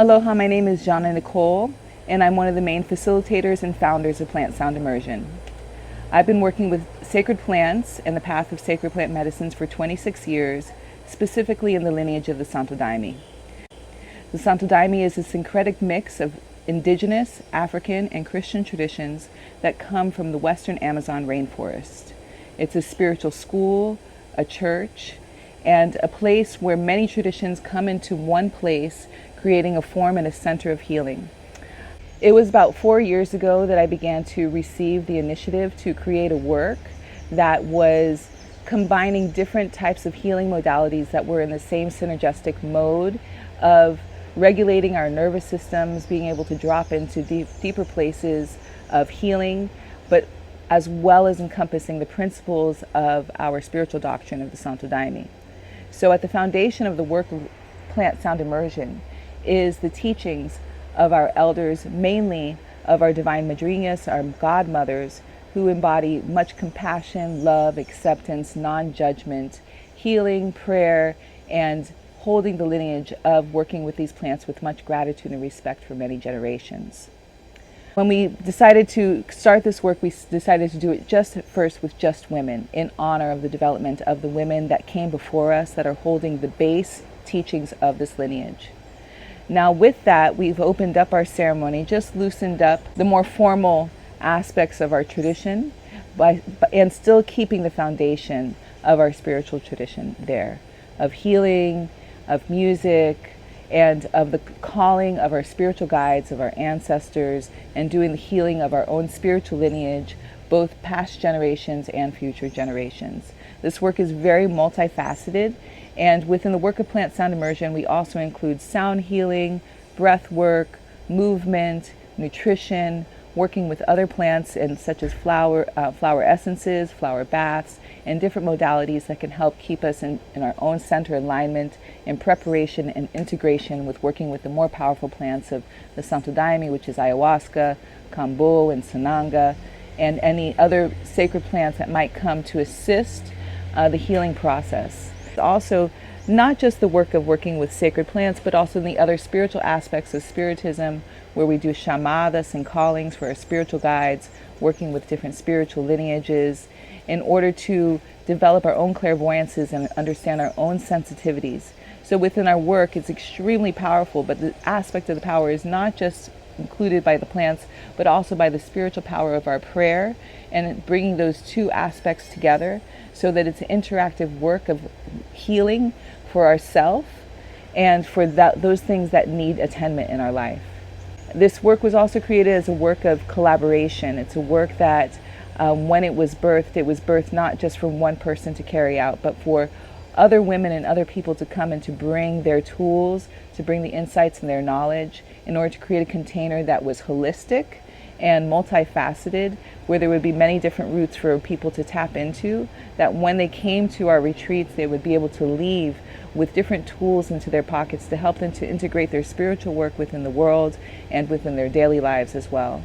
Aloha, my name is Jana, and I'm one of the main facilitators and founders of Plant Sound Immersion. I've been working with sacred plants and the path of sacred plant medicines for 26 years, specifically in the lineage of the Santo Daime. The Santo Daime is a syncretic mix of indigenous, African, and Christian traditions that come from the western Amazon rainforest. It's a spiritual school, a church, and a place where many traditions come into one place, creating a form and a center of healing. It was about 4 years ago that I began to receive the initiative to create a work that was combining different types of healing modalities that were in the same synergistic mode of regulating our nervous systems, being able to drop into deeper places of healing, but as well as encompassing the principles of our spiritual doctrine of the Santo Daime. So at the foundation of the work of Plant Sound Immersion is the teachings of our elders, mainly of our divine madrinas, our godmothers, who embody much compassion, love, acceptance, non-judgment, healing, prayer, and holding the lineage of working with these plants with much gratitude and respect for many generations. When we decided to start this work, we decided to do it just at first with just women, in honor of the development of the women that came before us that are holding the base teachings of this lineage. Now with that, we've opened up our ceremony, just loosened up the more formal aspects of our tradition, and still keeping the foundation of our spiritual tradition there, of healing, of music, and of the calling of our spiritual guides, of our ancestors, and doing the healing of our own spiritual lineage, both past generations and future generations. This work is very multifaceted, and within the work of Plant Sound Immersion, we also include sound healing, breath work, movement, nutrition, working with other plants and such as flower essences, flower baths, and different modalities that can help keep us in our own center alignment in preparation and integration with working with the more powerful plants of the Santo Daime, which is ayahuasca, kambo, and sananga, and any other sacred plants that might come to assist the healing process. Also, not just the work of working with sacred plants, but also in the other spiritual aspects of spiritism, where we do chamadas and callings for our spiritual guides, working with different spiritual lineages in order to develop our own clairvoyances and understand our own sensitivities. So within our work, it's extremely powerful, but the aspect of the power is not just included by the plants, but also by the spiritual power of our prayer, and bringing those two aspects together so that it's an interactive work of healing for ourselves and for those things that need attainment in our life. This work was also created as a work of collaboration. It's a work that when it was birthed not just from one person to carry out, but for other women and other people to come and to bring their tools, to bring the insights and their knowledge in order to create a container that was holistic and multifaceted, where there would be many different routes for people to tap into, that when they came to our retreats, they would be able to leave with different tools into their pockets to help them to integrate their spiritual work within the world and within their daily lives as well.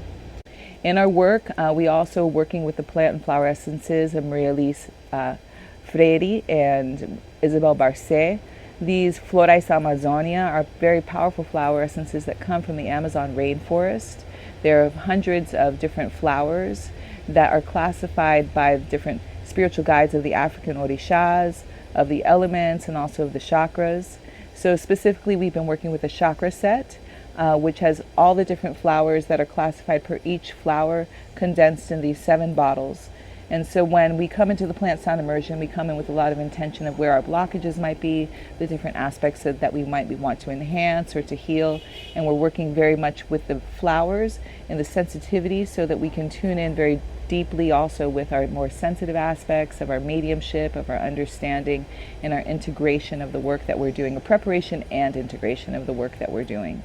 In our work, we also working with the plant and flower essences of Maria Elise Freire and Isabel Barcet. These Florais Amazonia are very powerful flower essences that come from the Amazon rainforest. There are hundreds of different flowers that are classified by different spiritual guides of the African orishas, of the elements, and also of the chakras. So specifically, we've been working with a chakra set, which has all the different flowers that are classified per each flower condensed in these 7 bottles. And so when we come into the Plant Sound Immersion, we come in with a lot of intention of where our blockages might be, the different aspects that we might want to enhance or to heal. And we're working very much with the flowers and the sensitivity so that we can tune in very deeply also with our more sensitive aspects of our mediumship, of our understanding, and our integration of the work that we're doing, a preparation and integration of the work that we're doing.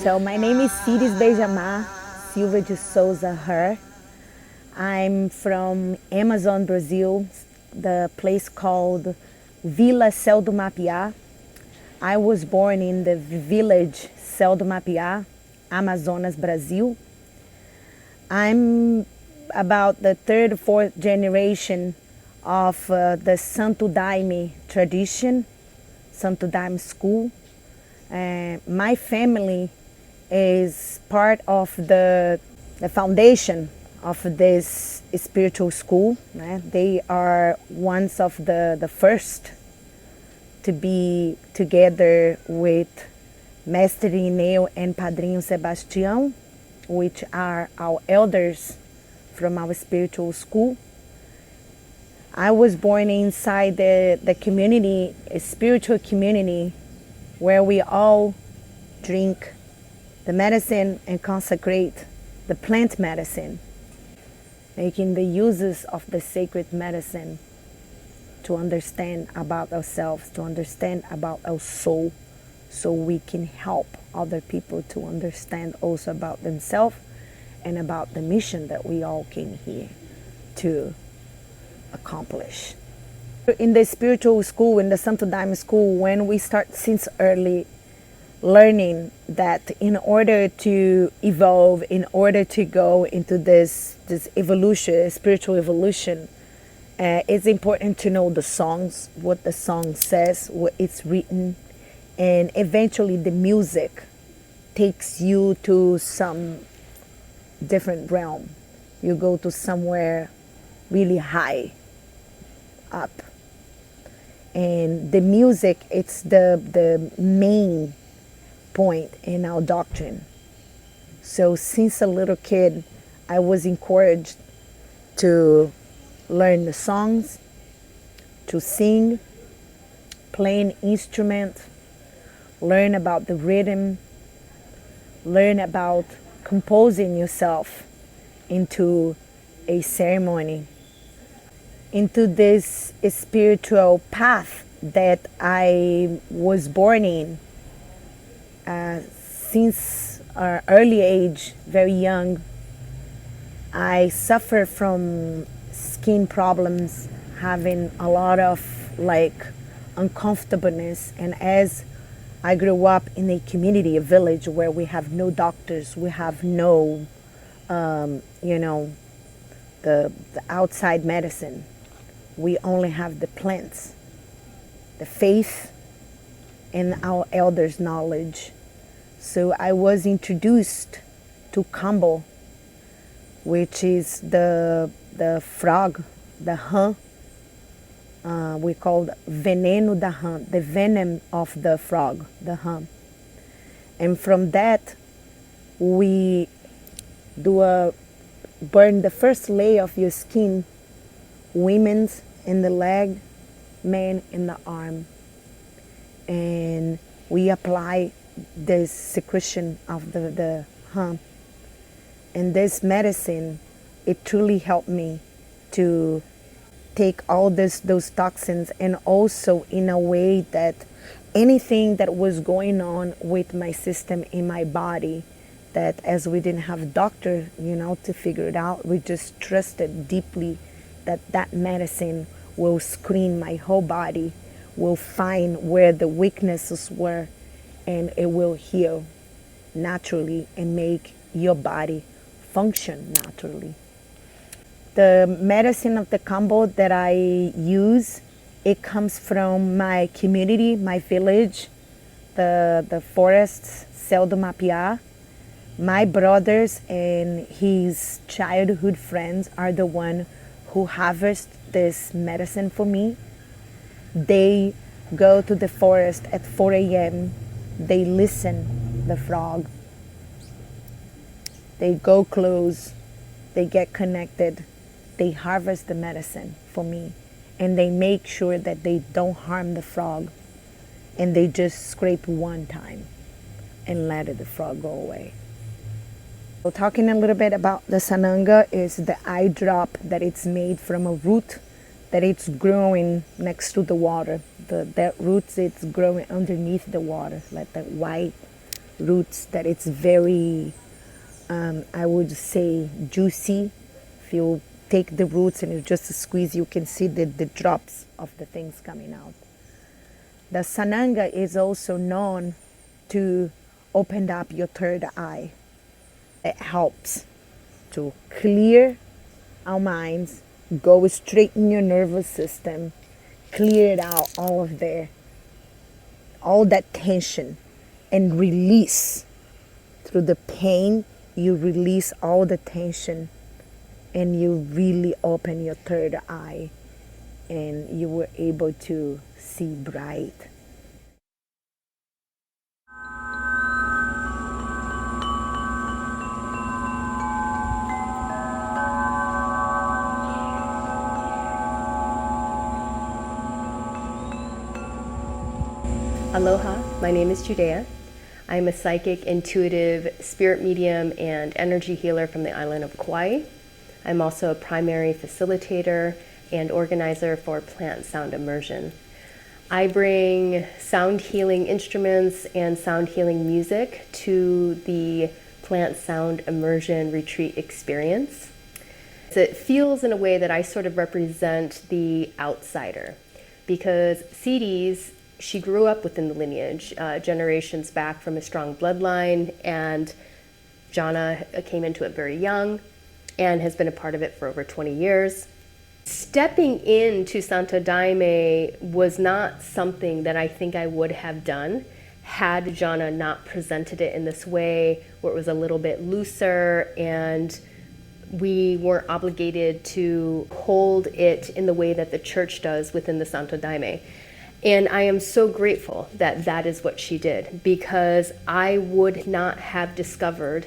So my name is Cires Beijamar Silva de Souza Her. I'm from Amazon, Brazil, the place called Vila Céu do Mapiá. I was born in the village Céu do Mapiá, Amazonas, Brazil. I'm about the third or fourth generation of the Santo Daime tradition, Santo Daime school. My family is part of the foundation of this spiritual school. They are ones of the first to be together with Mestre Irineu and Pedrinho Sebastiao, which are our elders from our spiritual school. I was born inside the community, a spiritual community, where we all drink the medicine and consecrate the plant medicine, making the uses of the sacred medicine to understand about ourselves, to understand about our soul, so we can help other people to understand also about themselves and about the mission that we all came here to accomplish. In the spiritual school, in the Santo Daime school, when we start since early learning that in order to evolve, in order to go into this evolution, spiritual evolution, it's important to know the songs, what the song says, what it's written, and eventually the music takes you to some different realm. You go to somewhere really high up. And the music, it's the main point in our doctrine. So since a little kid, I was encouraged to learn the songs, to sing, play an instrument, learn about the rhythm, learn about composing yourself into a ceremony, into this spiritual path that I was born in. Since an early age, very young, I suffer from skin problems, having a lot of uncomfortableness. And as I grew up in a community, a village where we have no doctors, we have no, the outside medicine. We only have the plants, the faith, and our elders' knowledge. So I was introduced to kambo, which is the frog, the rã. We called veneno da rã, the venom of the frog, the rã. And from that, we burn the first layer of your skin, women's in the leg, men in the arm. And we apply this secretion of the rã. And this medicine, it truly helped me to take all those toxins, and also in a way that anything that was going on with my system in my body, that as we didn't have a doctor, to figure it out, we just trusted deeply that medicine will screen my whole body, will find where the weaknesses were, and it will heal naturally and make your body function naturally. The medicine of the kambo that I use, it comes from my community, my village, the forests, Céu do Mapiá. My brothers and his childhood friends are the one who harvest this medicine for me. They go to the forest at 4 a.m. They listen the frog. They go close. They get connected. They harvest the medicine for me, and they make sure that they don't harm the frog, and they just scrape one time and let the frog go away. So talking a little bit about the sananga is the eye drop that it's made from a root that it's growing next to the water. That root, it's growing underneath the water, like that white roots that it's very, I would say, juicy. If you take the roots and you just squeeze, you can see the drops of the things coming out. The sananga is also known to open up your third eye. It helps to clear our minds, go straight in your nervous system, clear it out, all that tension, and release. Through the pain, you release all the tension, and you really open your third eye, and you were able to see bright. Aloha, my name is Judea. I'm a psychic, intuitive, spirit medium, and energy healer from the island of Kauai. I'm also a primary facilitator and organizer for Plant Sound Immersion. I bring sound healing instruments and sound healing music to the Plant Sound Immersion retreat experience. It feels in a way that I sort of represent the outsider, because Cires, she grew up within the lineage, generations back from a strong bloodline, and Jana came into it very young and has been a part of it for over 20 years. Stepping into Santo Daime was not something that I think I would have done had Jana not presented it in this way, where it was a little bit looser and we weren't obligated to hold it in the way that the church does within the Santo Daime. And I am so grateful that that is what she did, because I would not have discovered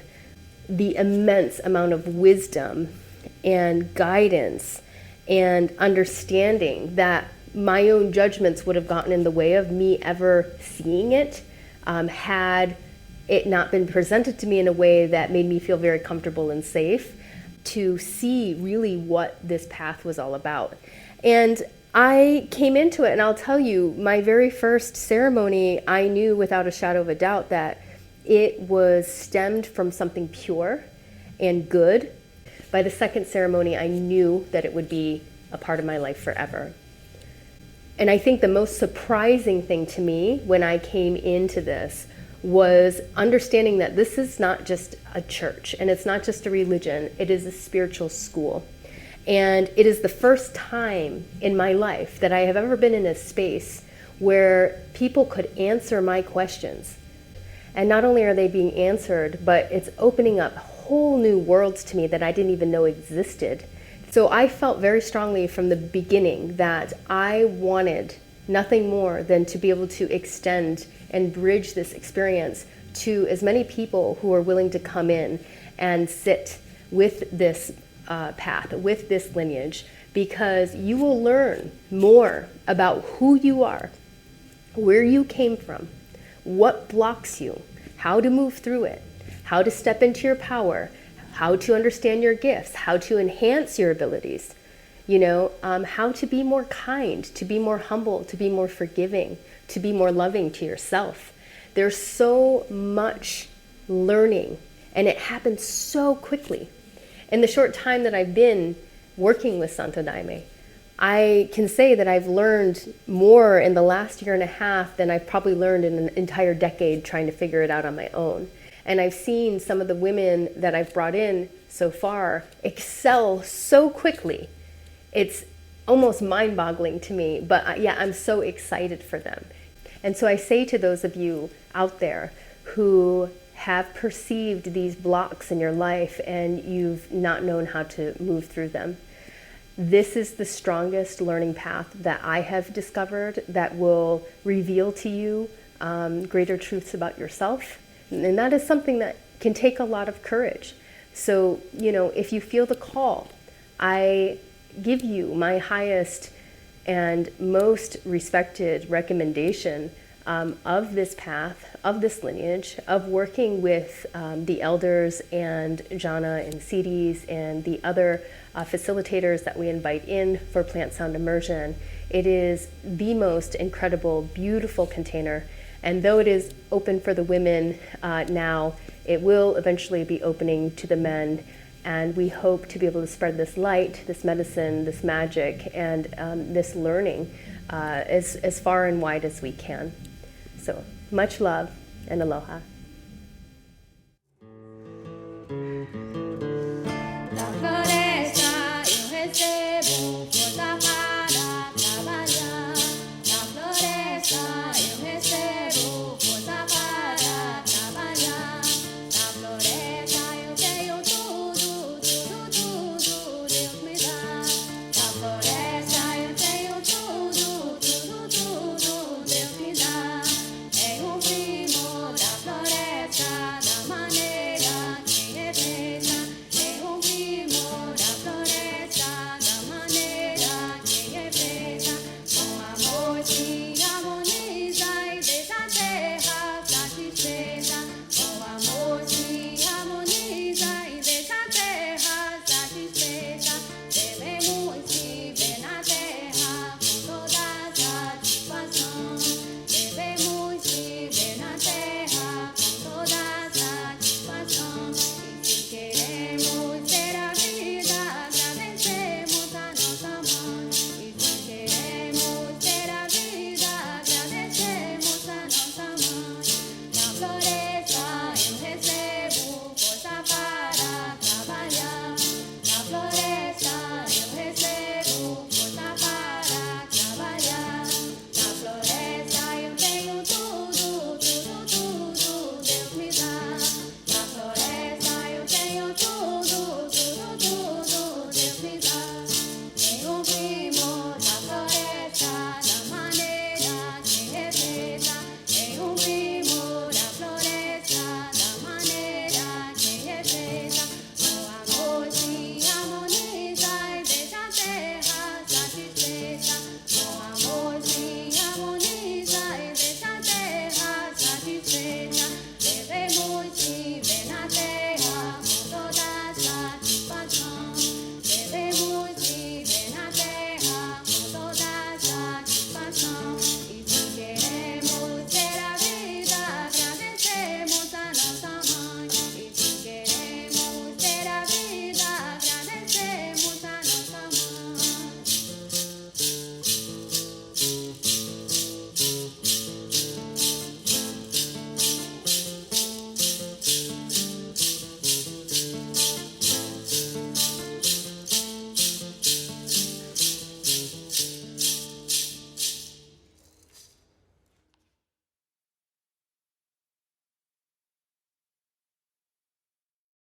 the immense amount of wisdom and guidance and understanding that my own judgments would have gotten in the way of me ever seeing it, had it not been presented to me in a way that made me feel very comfortable and safe to see really what this path was all about. And I came into it, and I'll tell you, my very first ceremony, I knew without a shadow of a doubt that it was stemmed from something pure and good. By the second ceremony, I knew that it would be a part of my life forever. And I think the most surprising thing to me when I came into this was understanding that this is not just a church, and it's not just a religion, it is a spiritual school. And it is the first time in my life that I have ever been in a space where people could answer my questions. And not only are they being answered, but it's opening up whole new worlds to me that I didn't even know existed. So I felt very strongly from the beginning that I wanted nothing more than to be able to extend and bridge this experience to as many people who are willing to come in and sit with this path, with this lineage, because you will learn more about who you are, where you came from, what blocks you, how to move through it, how to step into your power, how to understand your gifts, how to enhance your abilities, how to be more kind, to be more humble, to be more forgiving, to be more loving to yourself. There's so much learning, and it happens so quickly. In the short time that I've been working with Santo Daime, I can say that I've learned more in the last year and a half than I've probably learned in an entire decade trying to figure it out on my own. And I've seen some of the women that I've brought in so far excel so quickly. It's almost mind-boggling to me, but yeah, I'm so excited for them. And so I say to those of you out there who have perceived these blocks in your life and you've not known how to move through them, this is the strongest learning path that I have discovered that will reveal to you greater truths about yourself. And that is something that can take a lot of courage. So, if you feel the call, I give you my highest and most respected recommendation of this path, of this lineage, of working with the elders and Jana and Cires and the other facilitators that we invite in for Plant Sound Immersion. It is the most incredible, beautiful container. And though it is open for the women now, it will eventually be opening to the men. And we hope to be able to spread this light, this medicine, this magic, and this learning as far and wide as we can. So much love and aloha. Da floresta eu recebo